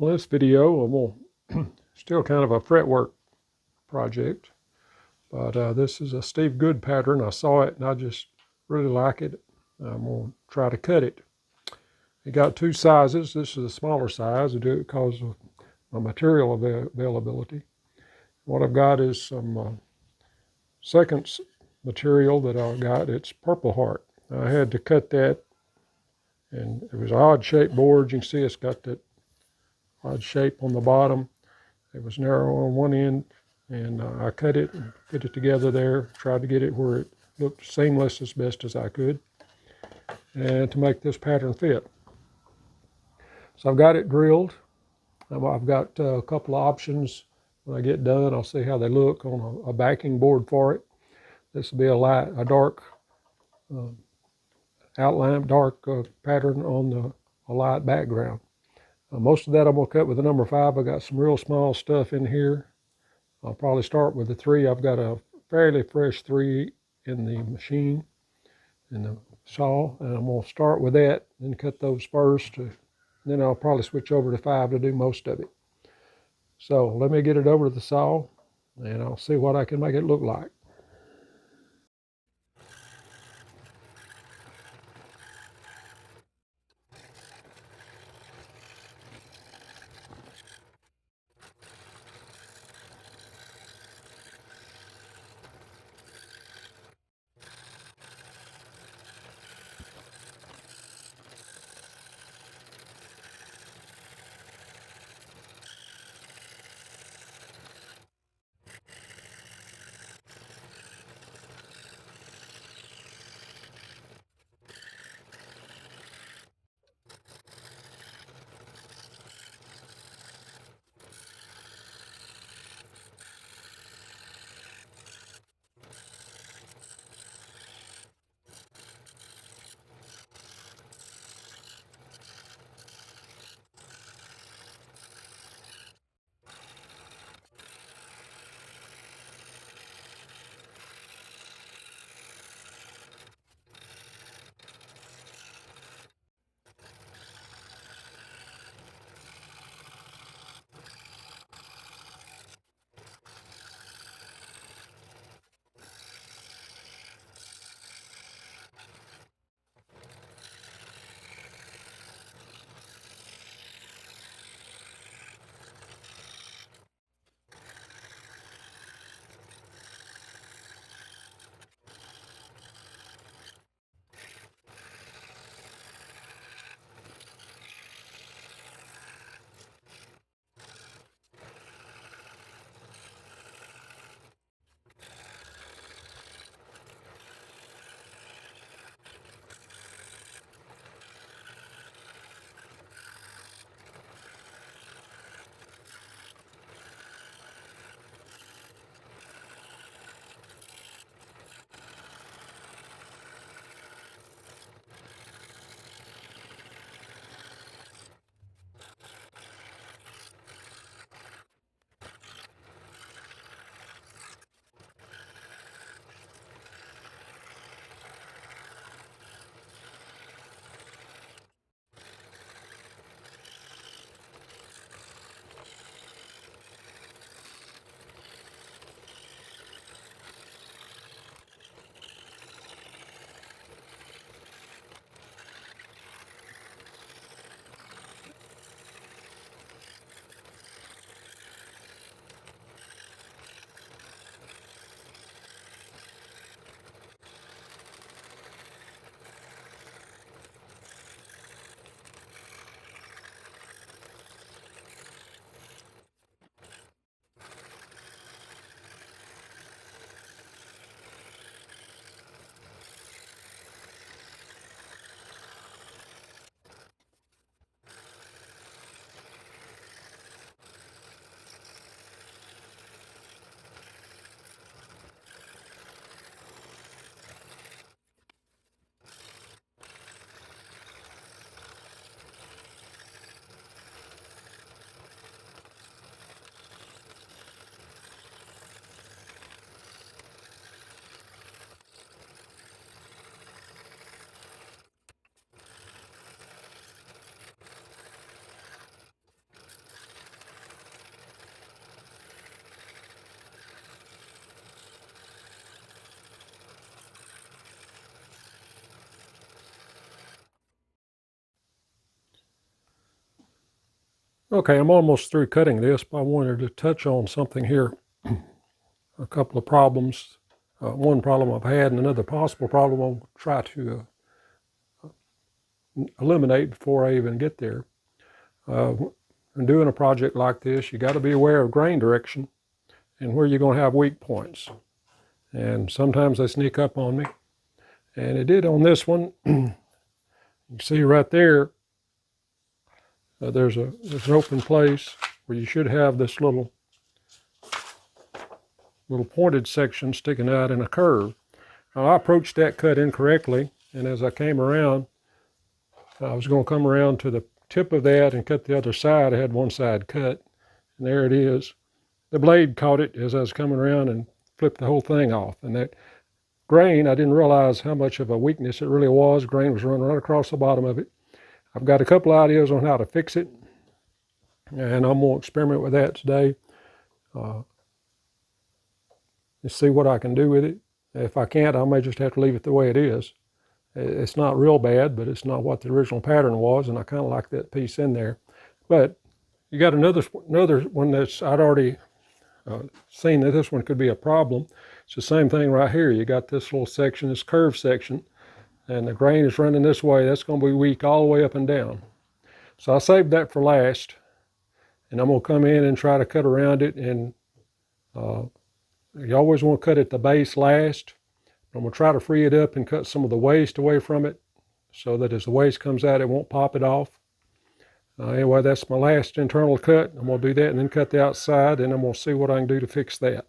Well, this video, still kind of a fretwork project, but this is a Steve Good pattern. I saw it and I just really like it. I'm going to try to cut it. It got two sizes. This is a smaller size. I do it because of my material availability. What I've got is some second material that I got. It's purpleheart. I had to cut that, and it was an odd shaped board. You can see it's got that odd shape on the bottom. It was narrow on one end, and I cut it and put it together there, tried to get it where it looked seamless as best as I could, and to make this pattern fit. So I've got it drilled. I've got a couple of options. When I get done, I'll see how they look on a backing board for it. This will be a dark outline, dark pattern on a light background. Most of that I'm going to cut with the number 5. I got some real small stuff in here. I'll probably start with the 3. I've got a fairly fresh 3 in the machine, in the saw, and I'm going to start with that and cut those first. Then I'll probably switch over to 5 to do most of it. So let me get it over to the saw, and I'll see what I can make it look like. Okay, I'm almost through cutting this, but I wanted to touch on something here. A couple of problems. One problem I've had and another possible problem I'll try to eliminate before I even get there. When doing a project like this, you got to be aware of grain direction and where you're going to have weak points. And sometimes they sneak up on me. And it did on this one. You see right there, there's an open place where you should have this little pointed section sticking out in a curve. Now, I approached that cut incorrectly, and as I came around, I was going to come around to the tip of that and cut the other side. I had one side cut, and there it is. The blade caught it as I was coming around and flipped the whole thing off. And that grain, I didn't realize how much of a weakness it really was. Grain was running right across the bottom of it. I've got a couple ideas on how to fix it, and I'm going to experiment with that today. Just see what I can do with it. If I can't, I may just have to leave it the way it is. It's not real bad, but it's not what the original pattern was, and I kind of like that piece in there. But you got another one that's I'd already seen that this one could be a problem. It's the same thing right here. You got this little section, this curved section, and the grain is running this way. That's going to be weak all the way up and down. So I saved that for last, and I'm going to come in and try to cut around it. And you always want to cut at the base last. I'm going to try to free it up and cut some of the waste away from it so that as the waste comes out, it won't pop it off. Anyway, that's my last internal cut. I'm going to do that and then cut the outside, and I'm going to see what I can do to fix that.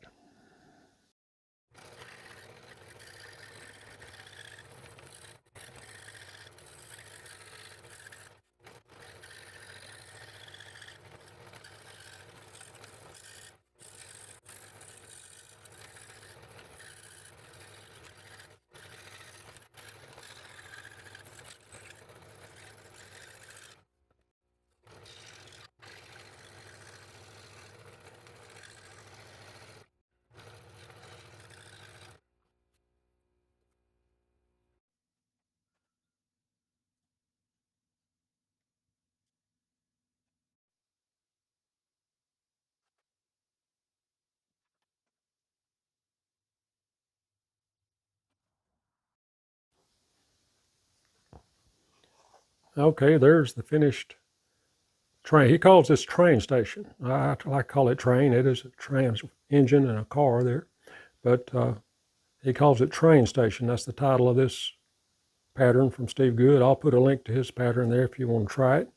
Okay, there's the finished train. He calls this train station. I like to call it train. It is a train engine and a car there, but he calls it train station. That's the title of this pattern from Steve Good. I'll put a link to his pattern there if you want to try it.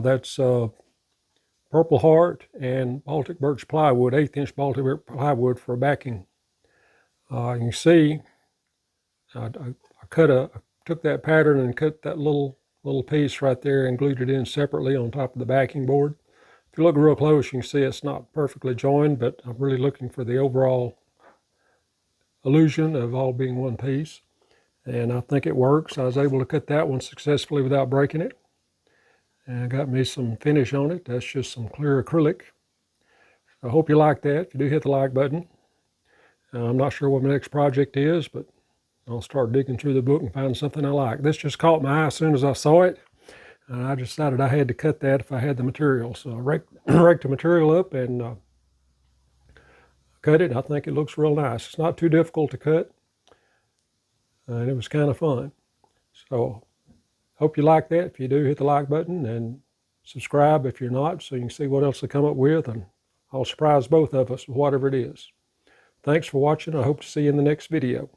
That's purpleheart and Baltic birch plywood, 1/8" Baltic birch plywood for backing. You can see I took that pattern and cut that little piece right there and glued it in separately on top of the backing board. If you look real close, you can see it's not perfectly joined, but I'm really looking for the overall illusion of all being one piece. And I think it works. I was able to cut that one successfully without breaking it. And I got me some finish on it. That's just some clear acrylic. I hope you like that. If you do, hit the like button. I'm not sure what my next project is, but I'll start digging through the book and find something I like. This just caught my eye as soon as I saw it. And I decided I had to cut that if I had the material. So I raked the material up and cut it. I think it looks real nice. It's not too difficult to cut. And it was kind of fun. So hope you like that. If you do, hit the like button and subscribe if you're not, so you can see what else I come up with, and I'll surprise both of us with whatever it is. Thanks for watching. I hope to see you in the next video.